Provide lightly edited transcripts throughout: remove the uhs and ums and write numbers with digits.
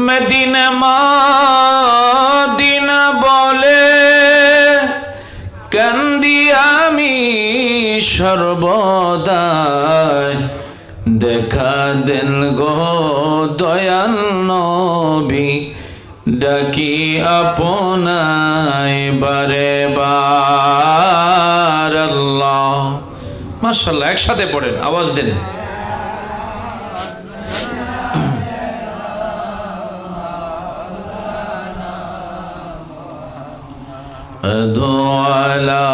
Medina Medina বলে কান্দি আমি সর্বদাই, দেখা দেন গো দয়াল নবী, ডাকি আপনায় বারে বার। আল্লাহ, মাশাআল্লাহ, একসাথে পড়েন, আওয়াজ দেন। আদওয়ালা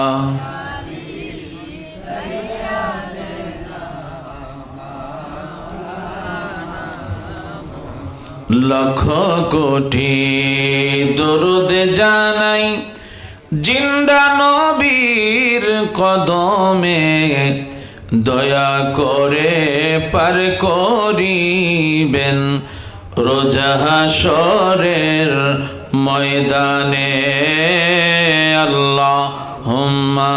লক্ষ কোটি দরুদ জানাই জিন্দা নবীর কদমে, দয়া করে পার করিবেন রোজা হাশরের ময়দানে। আল্লাহুম্মা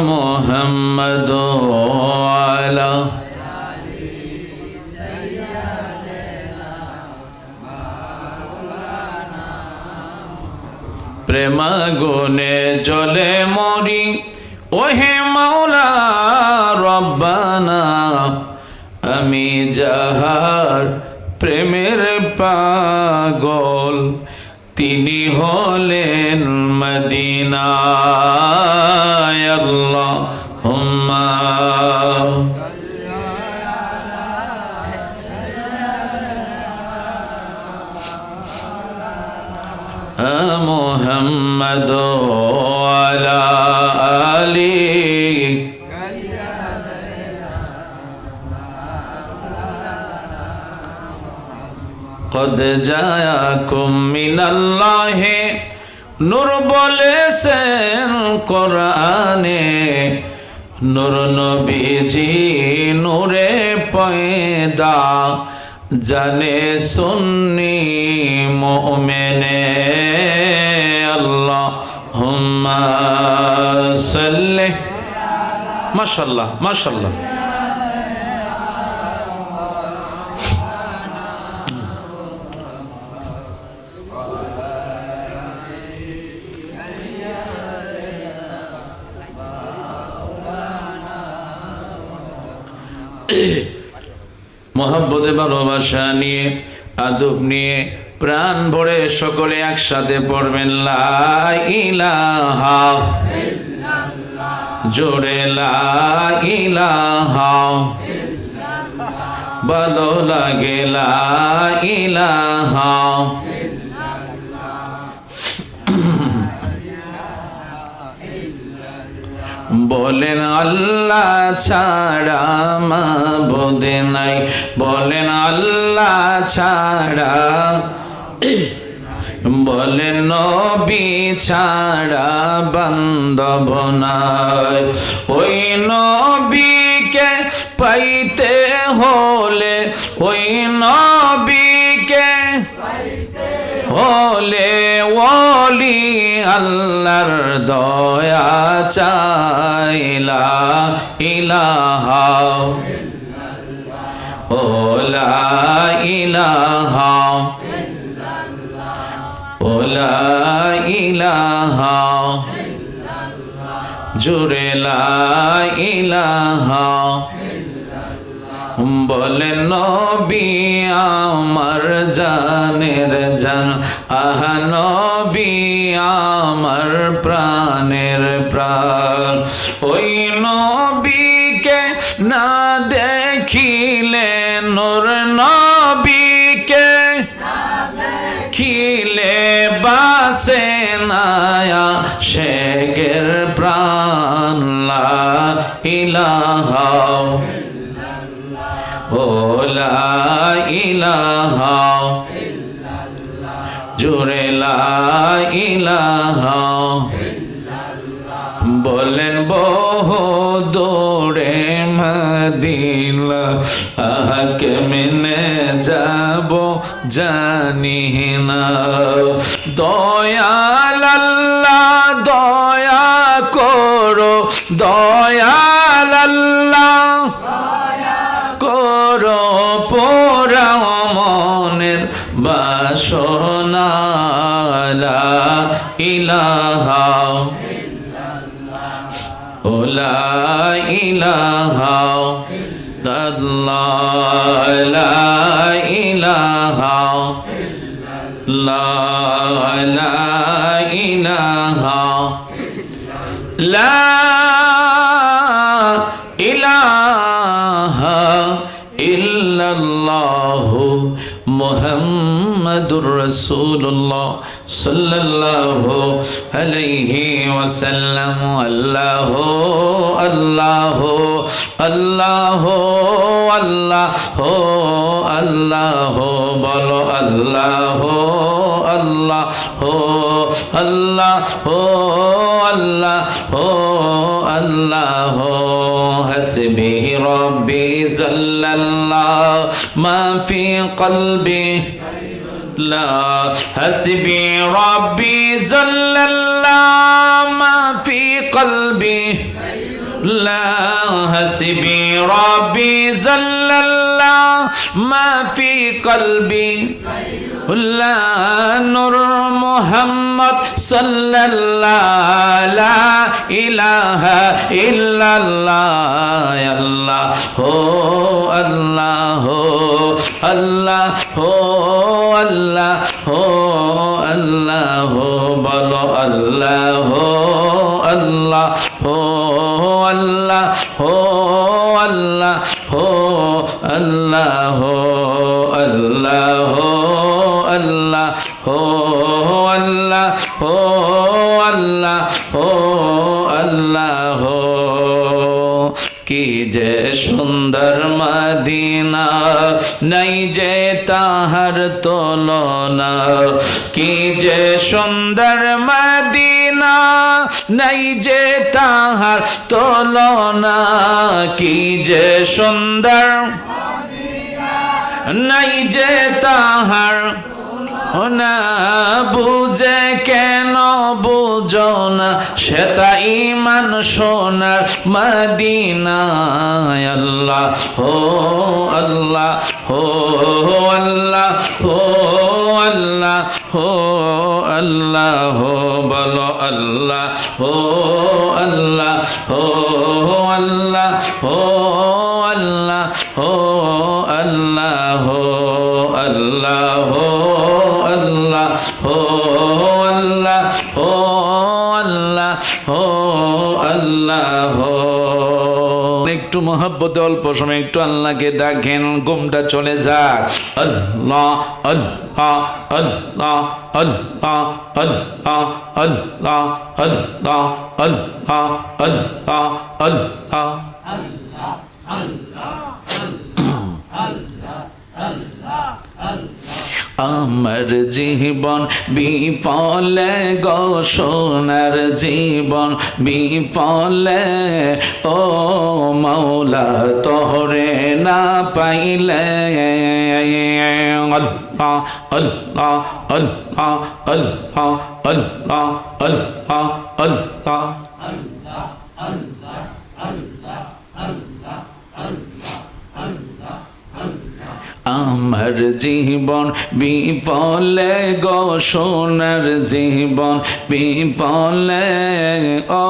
মুহাম্মাদ আলা প্রেমাগুনে জলে মরি, ওহে মাওলা রব্বানা, আমি যাহার প্রেমের পাগল, তিনি হলেন মদিনায়। আল্লাহুম্মা মুহাম্মাদ আলা আলি কদ জায়াকুম মিনাল্লাহি নূর বলেছেন কোরআনে, নূর নবীজি নূরে পয়দা, জানে সুন্নি মুমিনে। আল্লাহুম্মা সাল্লি, মাশাআল্লাহ মাশাআল্লাহ। মহব্বতে ভালোবাসা নিয়ে, আদব নিয়ে, প্রাণ ভরে সকলে একসাথে পড়বেন লা ইলাহা ইল্লাল্লাহ, জোরে লা ইলাহা ইল্লাল্লাহ, ভালো লাগে লা ইলাহা বলেন আল্লাহ ছাড়া মাবুদ নাই, বলেন আল্লাহ ছাড়া, বলেন নবী ছাড়া বান্ধব নাই। ওই নবীকে পাইতে হলে, ওই নবীকে হলে ওলি আল্লাহর দয়া চাইলা ইলাহা ও লা ইলাহা ও লা ইলাহা জোরে লা ইলাহা। বলেন নবী আমার জানের জান, আহা নবী আমার প্রাণের প্রাণ। ওই নবীকে না দেখিলে, নূর নবীকে দেখিলে বাসে নায়া শেখের প্রাণ। লা ইলাহা ও লা ইলাহা জোরে লা ইলাহা। বলেন বহু দূরে মদিনা, আহাকে মেনে যাব জানি না। দয়াল আল্লাহ দয়া কর দয়াল আল্লাহ করো পোড়াও মনের বাসনা লা ইলাহা ও লা ইলাহা ইল্লাল্লাহ লা ইলাহা লা ইলাহা লা ইলাহা ইল্লাল্লাহু মুহাম্মাদুর রাসূলুল্লাহ সাল্লাল্লাহু আলাইহি ওয়াসাল্লাম আল্লাহু আল্লাহু আল্লাহু আল্লাহু আল্লাহু বলো আল্লাহু আল্লাহু আল্লাহু আল্লাহু আল্লাহু হাসবি রব্বি জাল্লাল্লাহু মা ফি কলবি লা হাসবি রব্বি জাল্লাল্লাহু মা ফি কলবি লা হাসবি রব্বি জাল্লাল্লাহু মা ফি কলবি লা নূর মুহাম্মদ সাল্লাল্লাহু লা ইলাহা ইল্লাল্লাহ আল্লাহু আল্লাহু আল্লাহু আল্লাহু আল্লাহু বলো আল্লাহু আল্লাহু আল্লাহু আল্লাহু আল্লাহু আল্লাহু আল্লাহু আল্লাহু আল্লাহু আল্লাহু কি যে সুন্দর মদিনা নাই যে তাহার তুলনা কি যে সুন্দর মদিনা নাই যে তাহার তুলনা কি যে সুন্দর নাই যে তাহার না বুঝে কেন বুঝো না সেটা ইমান সোনার মদিনায় আল্লাহ হো আল্লাহ হো আল্লাহ হো আল্লাহ হো আল্লাহ হো বলো আল্লাহ হো আল্লাহ হো আল্লাহ হো আল্লাহ হো আল্লাহ হো আল্লাহ হো আল্লাহ হো আল্লাহ হো আল্লাহ হো আল্লাহ হো একটু মহব্বতে অল্প সময় একটু আল্লাহকে ডাকেন ঘুমটা চলে যাক আল্লাহ আল্লাহ আল্লাহ আল্লাহ আল্লাহ আল্লাহ আল্লাহ আল্লাহ আল্লাহ আল্লাহ আমার জীবন বিফলে গো সোনার জীবন বিফলে ও মাওলা তোরে না পাইলে আল্লাহ আল্লাহ আল্লাহ আল্লাহ আল্লাহ আল্লাহ আল্লাহ আমার জীবন বিফলে গো সোনার জীবন বিফলে ও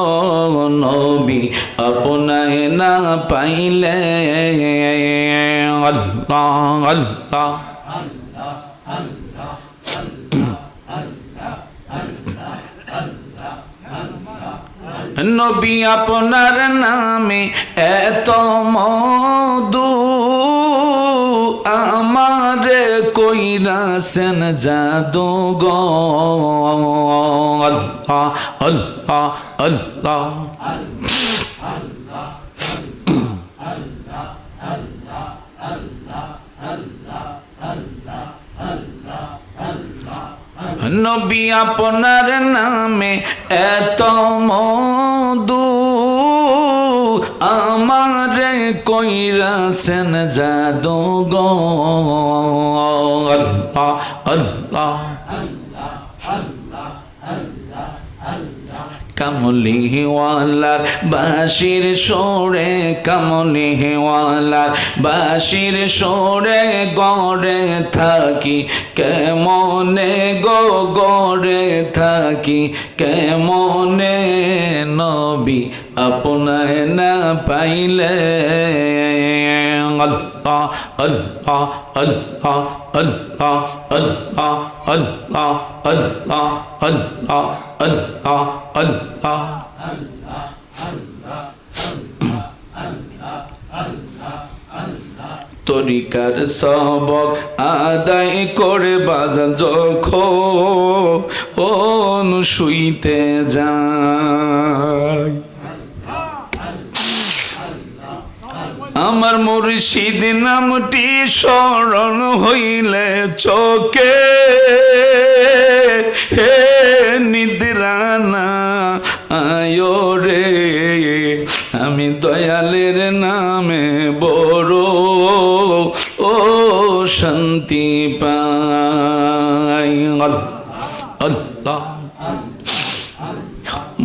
নবী আপনায় না পাইলে আল্লাহ আল্লাহ নবী আপনার নামে এত মধু আমারে কইরাছেন জাদু গো আল্লাহ আল্লাহ আল্লাহ নবী আপনার নামে এত মধু আমারে কইরাছেন জাদু গো আল্লাহ আল্লাহ কামলিওয়ালার বাঁশির সুরে, কামলিওয়ালার বাঁশির সুরে গড়ে থাকি, কেমনে গো গড়ে থাকি, কেমনে নবী আপনায় না পাইলে। আল্লাহ আল্লাহ আল্লাহ আল্লাহ আল্লাহ আল্লাহ আল্লাহ আল্লাহ আল্লাহ আল্লাহ। তরিকার সবক আদায় করে বাজান যখন শুইতে যায়, আমার মুর্শিদ নামটি স্মরণ হইলে চোখে হে নিদ্রা না আয়ো রে, আমি দয়ালের নামে বড় ও শান্তি পাই। আল্লাহ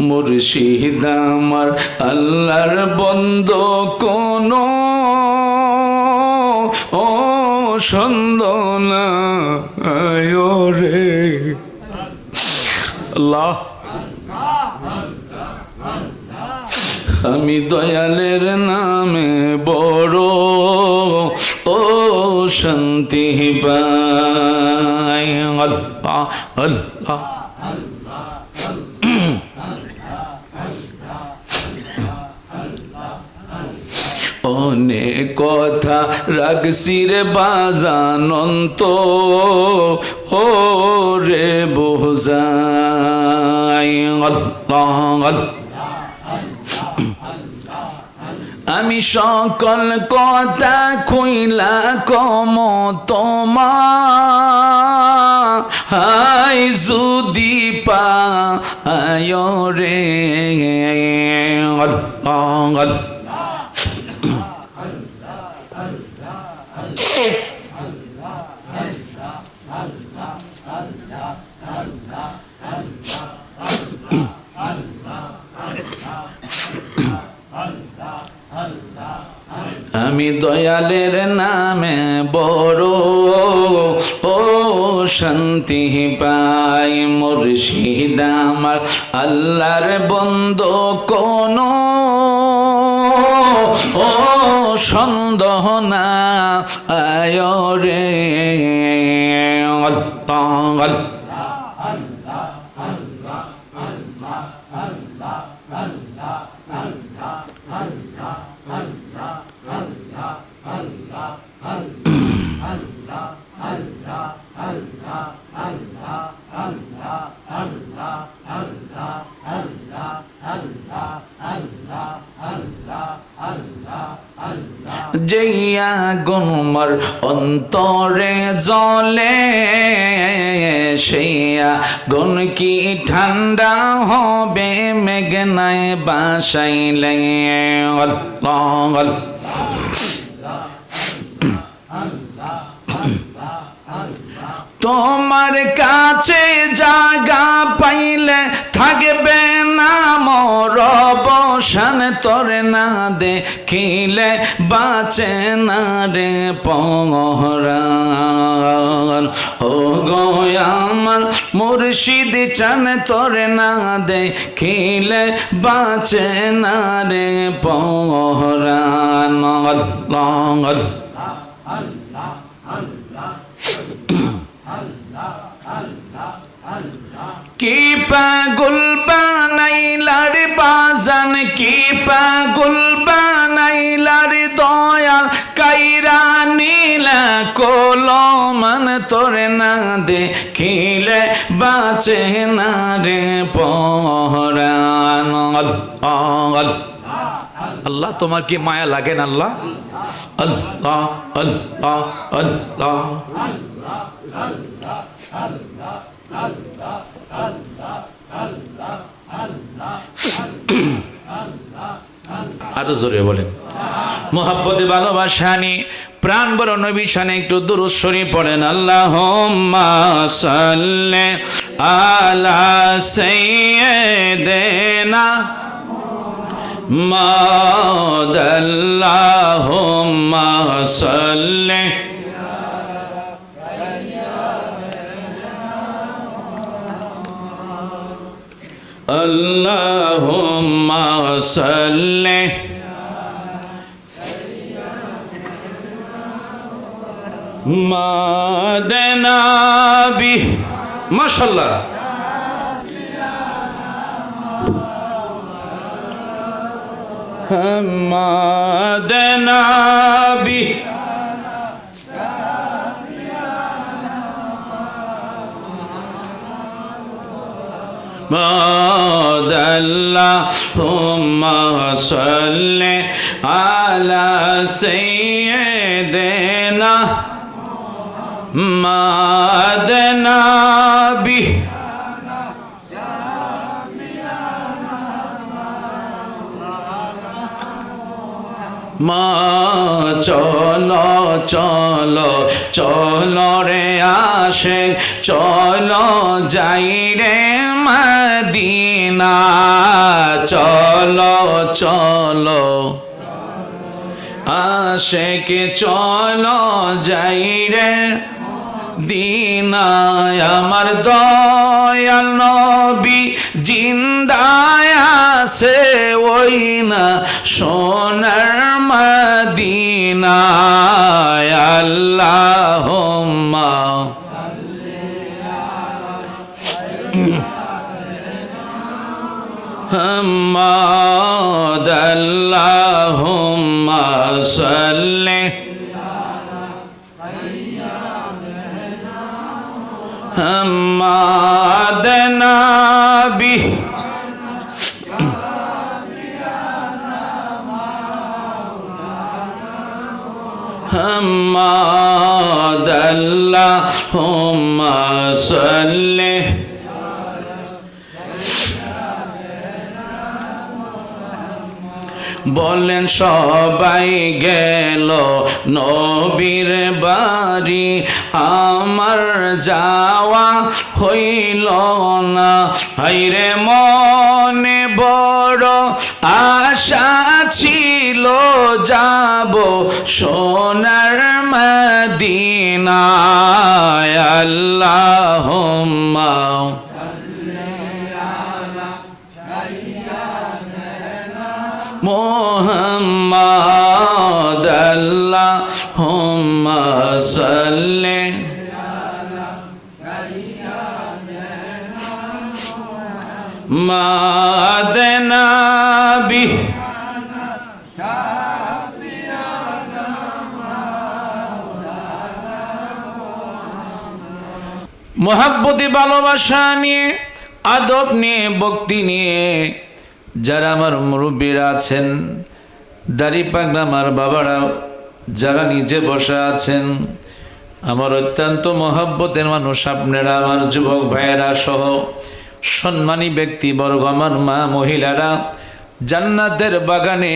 মুর্শিদ আমার আল্লাহর বন্দো কোনো ও সন্দনা আয়ো রে। আল্লাহ আমি দয়ালের নামে বড় ও শান্তি পাই। আল্লাহ আল্লাহ অনেক কথা রাগসি রে বাজানন্ত ও রে বোঝাই। আমি সকল কথা খুইলা কম তোমার হাই যদি পায় রে। আমি দয়ালের নামে বড় ও শান্তি পাই। মুর্শিদ আমার আল্লাহর বন্দো কোনো ও সন্দেহ না আয় রে। যেই আগুন অন্তরে জ্বলে সেই আগুন কি ঠান্ডা হবে মেঘনায় বাসাইলে। তোমার কাছে জায়গা পাইলে থাকবে না মোর অবসান, তোর না দেখিলে বাঁচে না রে পরাণ। ও গো আমার মুর্শিদ চান, তোর না দেখিলে বাঁচে না রে পরাণ। কি পাগল বানাইলার বাজান, কি পাগল বানাইলার দয়াল, কাইরা নীলা কলমান, তোর না দেখিলে বাঁচে না রে পরাণ। আল্লাহ তোমার কি মায়া লাগেন আল্লাহ? আল্লাহ আল্লাহ আল্লাহ। আরো জোরে বলেন। মোহাব্বতে ভালোবাসা নিয়ে প্রাণ বড় নবী শানে একটু দুরূদ শরীফ পড়েন। আল্লাহুম্মা সাল্লি আলা সাইয়্যিদিনা মুহাম্মাদ। আল্লাহুম্মা সাল্লি আল্লাহুম্মা সাল্লি মাদনাবি। মাশাআল্লাহ। মাদনাবি আল্লাহুম্মা সাল্লি আলা সাইয়্যিদিনা মাদনাবি। মা চলো চলো চলো রে আশিক, চলো যাই রে মদিনা। চলো চলো আশিক, চলো যাই রে দিনায়। আমার দয়াল নবী জিন্দায় আছে ওই না সোনার মদিনায়। আল্লাহুম্মা মুহাম্মাদ। আল্লাহুম্মা সাল্লি মুহাম্মাদ নবী। মুহাম্মাদ। আল্লাহুম্মা সাল্লি বলেন সবাই গেল নবীর বাড়ি, আমার যাওয়া হইল না। হায়রে মনে বড় আশা ছিল যাব সোনার মদিনায়। আল্লাহুম্মা মুহাম্মাদ। আল্লাহুম্মা সাল্লি মাদনাবি। মোহাব্বতে ভালোবাসা নিয়ে, আদব নিয়ে, ভক্তি নিয়ে যারা আমার মুরব্বীরা আছেন, দাড়ি পাগড়া আমার বাবারা যারা নিচে বসে আছেন, আমার অত্যন্ত মহব্বতের মানুষ আপনারা, আমার যুবক ভাইয়েরা সহ সম্মানী ব্যক্তিবর্গ, আমার মা মহিলারা, জান্নাতের বাগানে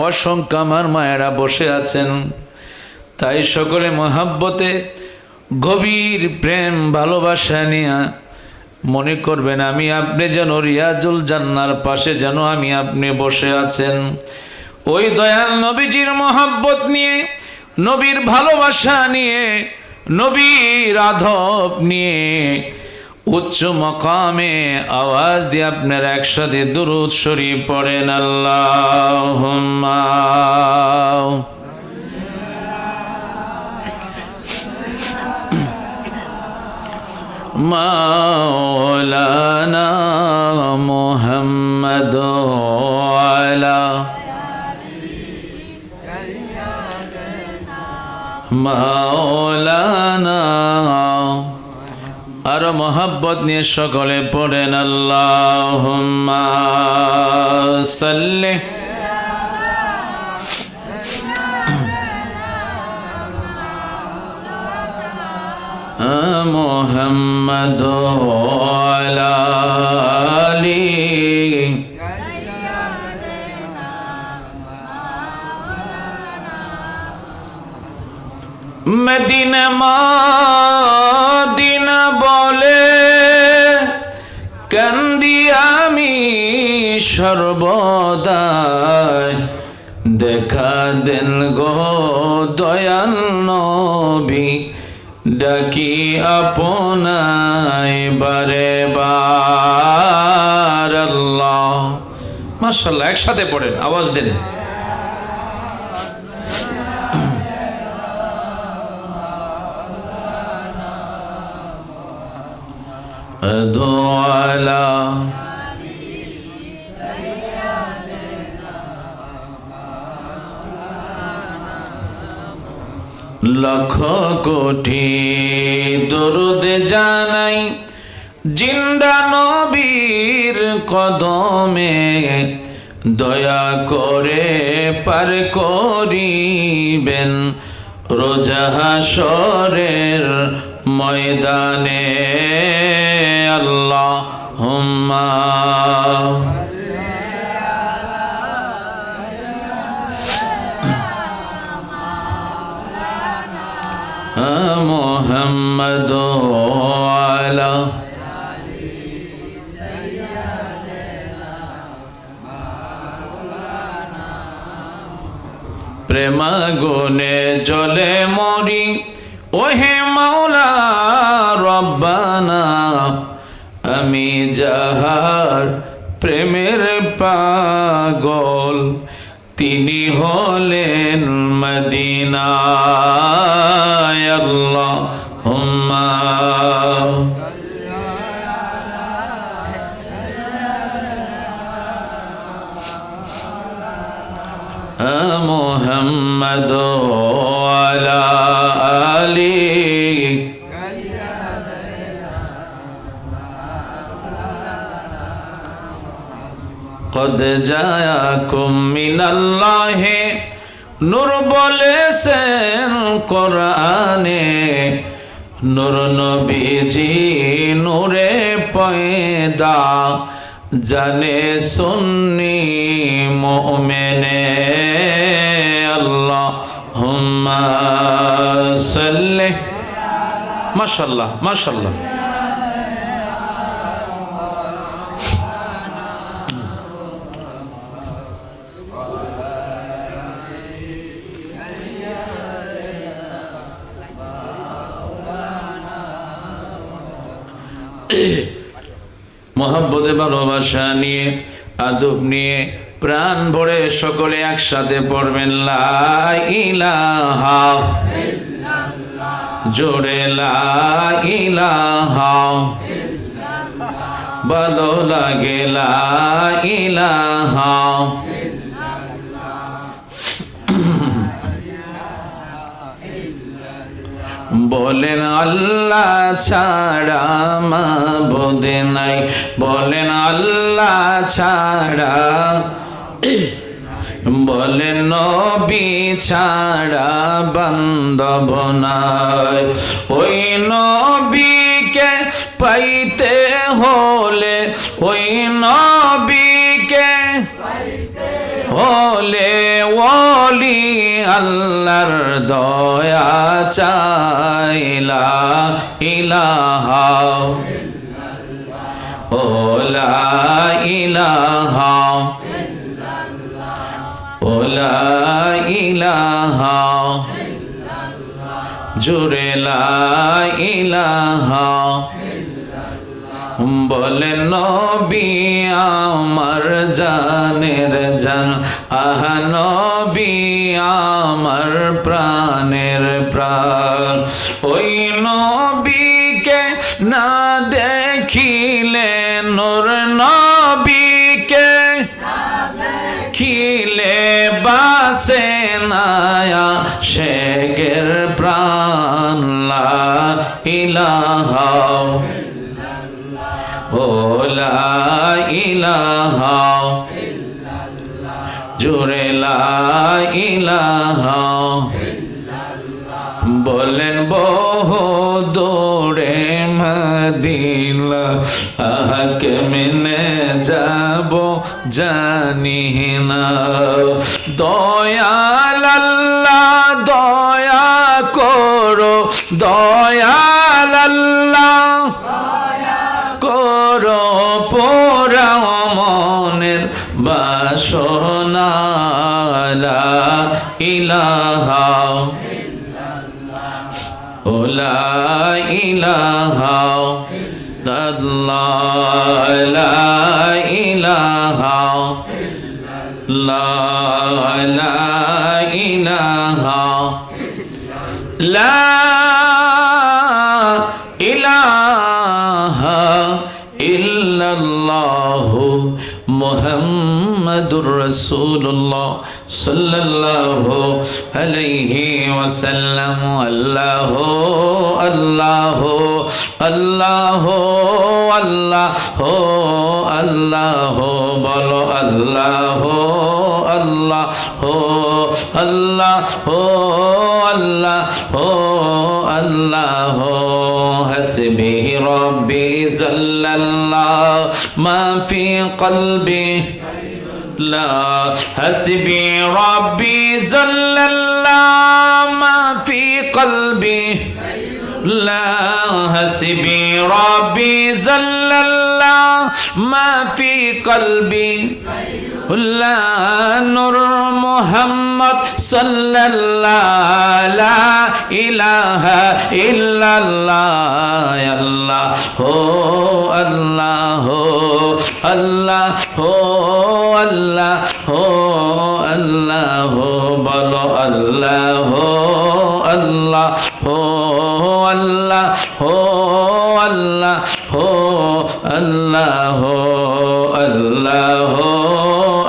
অসংখ্য আমার মায়েরা বসে আছেন। তাই সকলে মহব্বতে গভীর প্রেম ভালোবাসা নিয়ে মনে করবেন আমি আপনি যেন রিয়াজুল জান্নার পাশে যেন আমি আপনি বসে আছেন। ওই দয়াল নবীজির মহব্বত নিয়ে, নবীর ভালোবাসা নিয়ে, নবীর আদব নিয়ে উচ্চ মকামে আওয়াজ দিয়ে আপনারা একসাথে দুরূদ শরীফ পড়েন। আল্লাহুম্মা মাওলানা মুহাম্মদ আলা মাওলানা। আর মোহাব্বত নিয়ে সকলে পড়েন আল্লাহুম্মা সাল্লি মুহাম্মদ আলা আলি। মদিনা মদিনা বলে কান্দি আমি সর্বদাই, দেখা দেন গো দয়াল নবী, ডাকি আপনায় বারে বার। আল্লাহ, মাশাআল্লাহ, একসাথে পড়েন, আওয়াজ দেন। দোয়ালা লক্ষ কোটি দরুদ জানাই জিন্দা নবীর কদমে, দয়া করে পার করিবেন রোজা হাশরের ময়দানে। আল্লাহুম্মা মুহাম্মদ আলা প্রেমাগুনে জলে মরি, ওহে মাওলা রব্বানা, আমি যাহার প্রেমের পাগল, তিনি হলেন মদিনায়। আল্লাহুম্মা মুহাম্মদ আলা আলি কদ জায়াকুম মিনাল্লাহি নূর বলেছেন কোরআনে, নূর নবীজি নূরে পয়দা, জানে সুন্নি মুমিনে। আল্লাহুম্মা সাল্লি, মাশাআল্লাহ মাশাআল্লাহ। মহব্বতে ভালোবাসা নিয়ে, আদব নিয়ে, প্রাণ ভরে সকলে একসাথে পড়বেন লা ইলাহা ইল্লাল্লাহ, জোরে লা ইলাহা ইল্লাল্লাহ, ভালো লাগে লা ইলাহা বলেন আল্লাহ ছাড়া মাবুদ নাই, বলেন আল্লাহ ছাড়া, বলেন নবী ছাড়া বান্ধব নাই। ওই নবীকে পাইতে হলে, ওই নবীকে হলে ওলি আল্লাহর দয়া চাইলা ইলাহা ও লা ইলাহা ও লা ইলাহা জোরে লা ইলাহা। বলেন নবী আমার জানের জান, আহা নবী আমার প্রাণের প্রাণ। ওই নবীকে না দেখিলে, নূর নবীকে দেখিলে বাসে নায়া শেখের প্রাণ। লা ইলাহা ও লা ইলাহা জোরে লা ইলাহা। বলেন বহু দূরে মদিনা, আহাকে মেনে যাব জানি না। দয়াল আল্লাহ দয়া কর দয়াল আল্লাহ করো পোড়াও মনের বাসনা লা ইলাহা ও লা ইলাহা ইল্লাল্লাহ লা ইলাহা লা ইলাহা লা ইলাহা ইল্লাল্লাহু মুহাম্মাদুর রাসূলুল্লাহ সাল্লাল্লাহু আলাইহি ওয়াসাল্লাম আল্লাহু আল্লাহু আল্লাহু আল্লাহু আল্লাহু বলো আল্লাহু আল্লাহু আল্লাহু আল্লাহু আল্লাহু হাসবি রব্বি জাল্লাল্লাহ মা ফি কলবি لا حسبي ربي جل الله ما في قلبي لا حسبي ربي جل الله ما في قلبي لا نور محمد صلى الله لا إله إلا الله يا الله هو الله الله هو الله هو الله بلو الله الله هو الله هو الله هو الله الله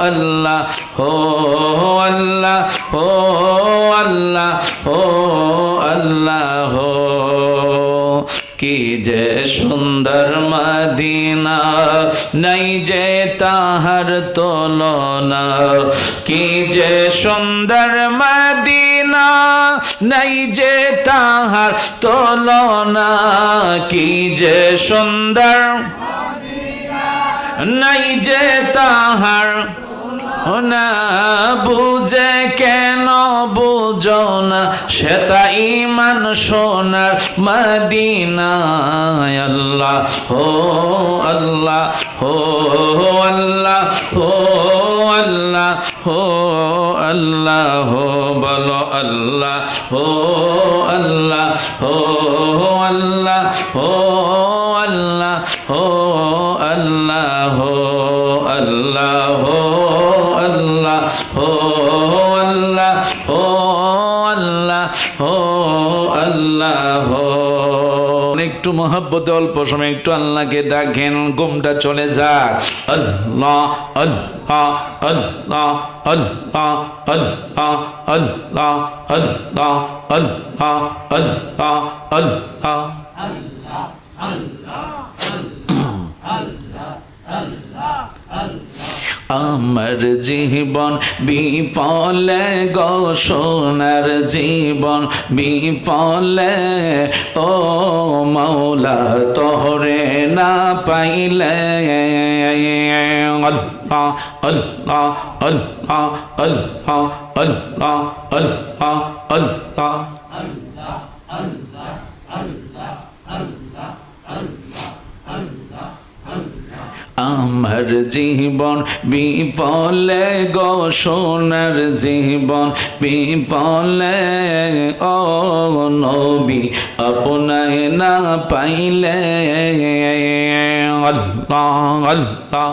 الله هو الله هو الله هو الله কি যে সুন্দর মদিনা নাই যে তাহার তুলনা কি যে সুন্দর মদিনা নাই যে তাহার তুলনা কি যে সুন্দর নাই যে তাহার না বুঝে কেন বুঝো না সেটা ইমান সোনার মদিনায় আল্লাহ হো আল্লাহ হো আল্লাহ হো আল্লাহ হো আল্লাহ হো বলো আল্লাহ হো আল্লাহ হো আল্লাহ হো আল্লাহ হো আল্লাহ হো আল্লাহ হো আল্লাহ হো আল্লাহ হো আল্লাহ হো আল্লাহ একটু মহব্বতে অল্প সময় একটু আল্লাহকে ডাকেন ঘুমটা চলে যাক আল্লাহ আল্লাহ আল্লাহ আল্লাহ আল্লাহ আল্লাহ আল্লাহ আল্লাহ আল্লাহ আল্লাহ আমার জীবন বিফলে গো সোনার জীবন বিফলে ও মাওলা তোরে না পাইলে আল্লাহ আল্লাহ আল্লাহ আল্লাহ আল্লাহ আল্লাহ আল্লাহ আমার জীবন বিফলে গো সোনার জীবন বিফলে ও নবী আপনায় না পাইলে আল্লাহ আল্লাহ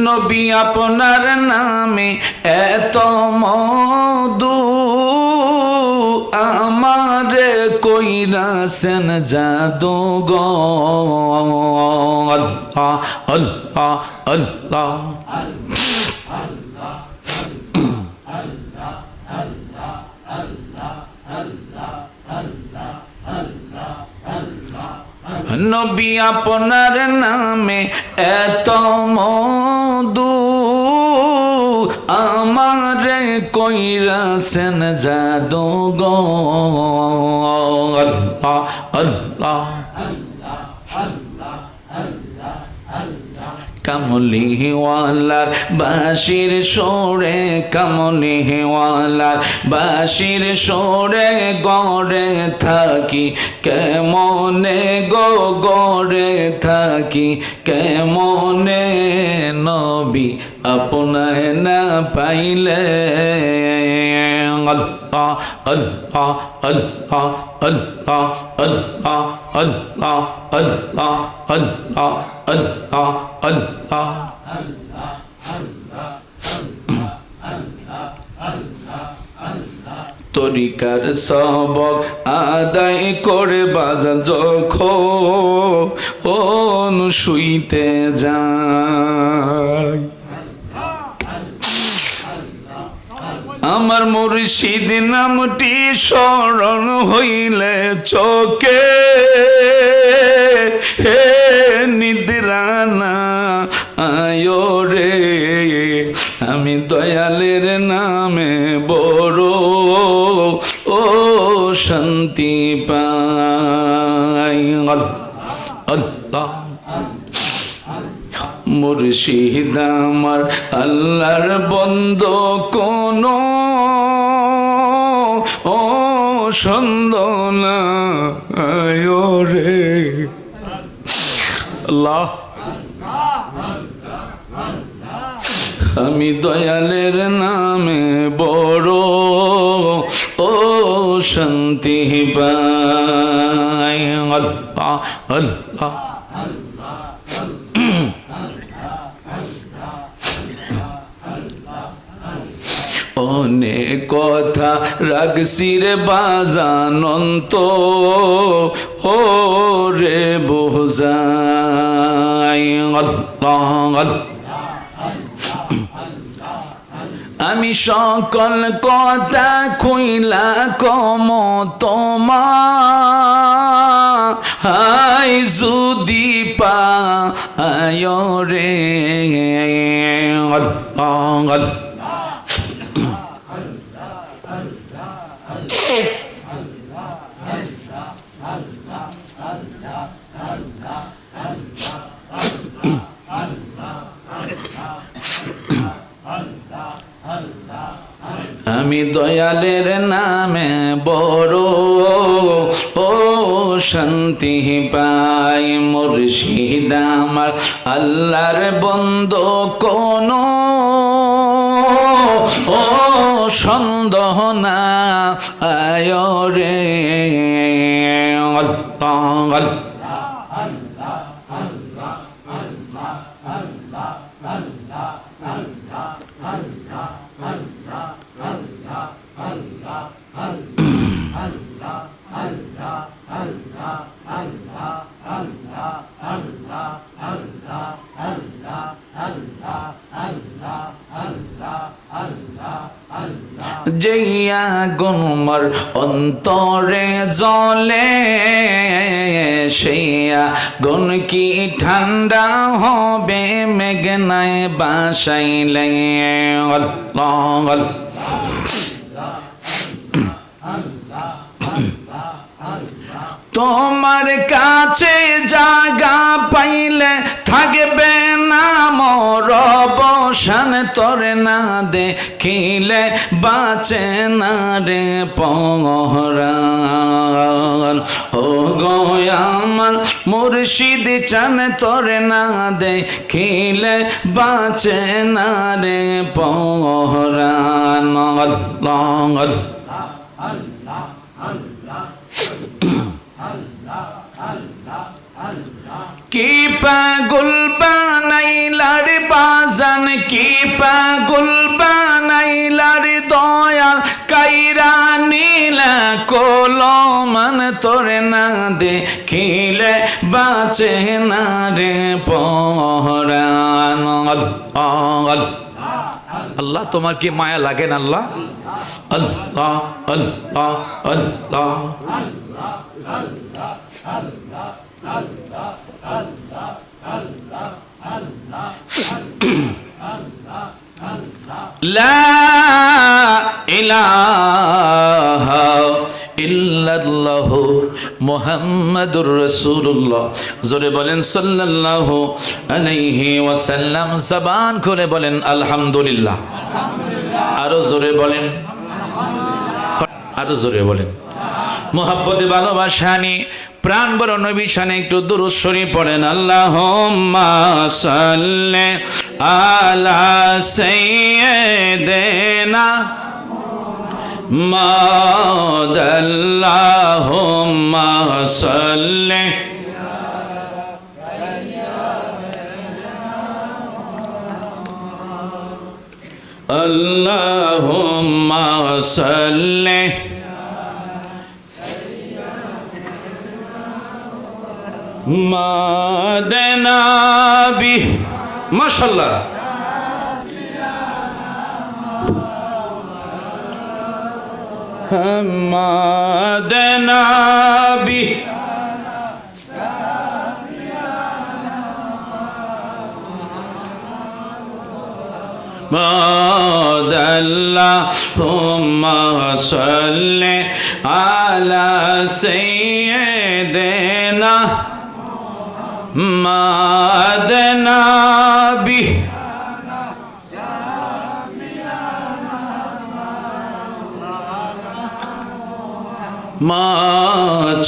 নবী আপনার নামে এত মধু আমারে কইরাছেন জাদু গো আল্লাহ আল্লাহ আল্লাহ নবী আপনার নামে এত মধু আমারে কইরাছেন জাদু গো আল্লাহ আল্লাহ কামলিওয়ালার বাঁশির সুরে, কামলিওয়ালার বাঁশির সুরে গড়ে থাকি, কেমনে গো গড়ে থাকি, কেমনে নবী আপনায় না পাইলে। আল্লাহ আল্লাহ আল্লাহ আল্লাহ আল্লাহ আল্লাহ আল্লাহ আল্লাহ আল্লাহ আল্লাহ। তরিকার সবক আদায় করে বাজা যখন শুইতে যায়, আমার মুর্শিদ নামটি স্মরণ হইলে চোখে হে নিদ্রা না আয়ো রে, আমি দয়ালের নামে বড় ও শান্তি পাই। আল্লাহ মুর্শিদ আমার আল্লাহর বন্ধু কোনো ও সন্দনা আয়ো রে। আল্লাহ আমি দয়ালের নামে বড় ও শান্তি পাই। আল্লাহ আল্লাহ অনেক কথা রাখছি রে বাজানন্ত ও রে বোঝাই। আমি সকল কথা খুইলা কম তোমায় যদি পায় রে। আমি দয়ালের নামে বড় ও শান্তি পাই। মুর্শিদ আমার আল্লাহর বন্ধু কোনো ও সন্দেহ না আয় রে। যেইয়া গুনমার অন্তরে জ্বলে, সেইয়া গুন কি ঠান্ডা হবে মেঘনায় বাসাইলে। তোমার কাছে জায়গা পাইলে থাকবে না মোর অবসান, তোরে না দেখিলে বাঁচে না রে পরাণ। ও গো আমার মুর্শিদ চান, তোরে না দেখিলে বাঁচে না রে পরাণ। কি পাগল বানাইলার বাজান, কি পাগল বানাইলার দয়াল, কাইরা নীলা কলমান, তোরে না দেখিলে বাঁচে না রে পরাণ। আল্লাহ তোমার কি মায়া লাগে না? আল্লাহ আল্লাহ আল্লাহ আল্লাহ। লা ইলাহা ইল্লাল্লাহু মুহাম্মাদুর রাসূলুল্লাহ। জোরে বলেন সাল্লাল্লাহু আলাইহি ওয়াসাল্লাম। জবান খুলে বলেন আলহামদুলিল্লাহ। আরো জোরে বলেন, আরো জোরে বলেন। মুহাব্বতে ভালোবাসা নিয়ে প্রাণ বড় নবী শানে একটু দুরূদ শরীফ পড়েন। আল্লাহুম্মা সাল্লি আলা সাইয়্যিদিনা মুহাম্মাদ। আল্লাহুম্মা সাল্লি আল্লাহুম্মা সাল্লি মাদনাবি। মাশাআল্লাহ। মাদনাবি আল্লাহুম্মা সাল্লি আলা সাইয়্যিদিনা মাদনাবি। মা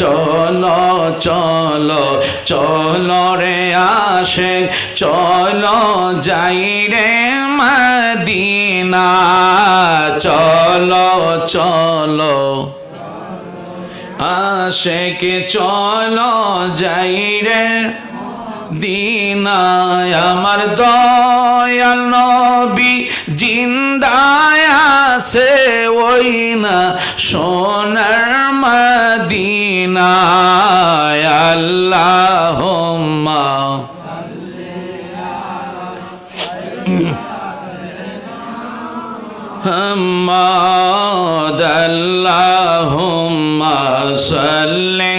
চলো চলো চলো রে আশিক, চলো যাই রে মদিনা। চলো চলো আশিক, চলো যাই রে দিনায়। আমার দয়াল নবী জিন্দায় আছে ওই না সোনার মদিনায়। আল্লাহুম্মা মুহাম্মাদ। আল্লাহুম্মা সাল্লি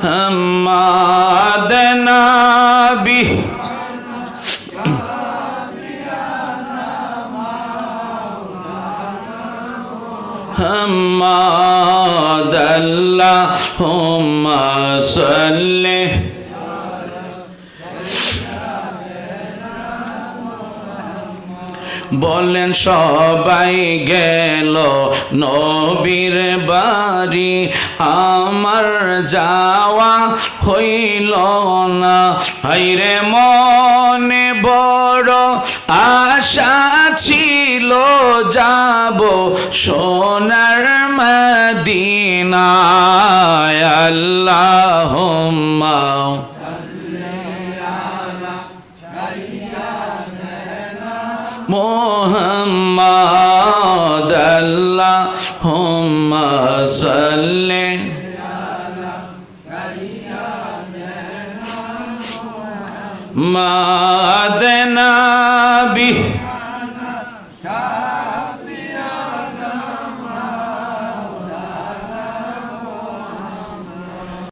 মুহাম্মাদ নবী। মুহাম্মাদ। আল্লাহুম্মা সাল্লি বলেন সবাই গেল নবীর বাড়ি, আমার যাওয়া হইল না। হায়রে মনে বড় আশা ছিল যাব সোনার মদিনায়। আল্লাহুম্মা মুহাম্মাদ। আল্লাহুম্মা সাল্লি মাদ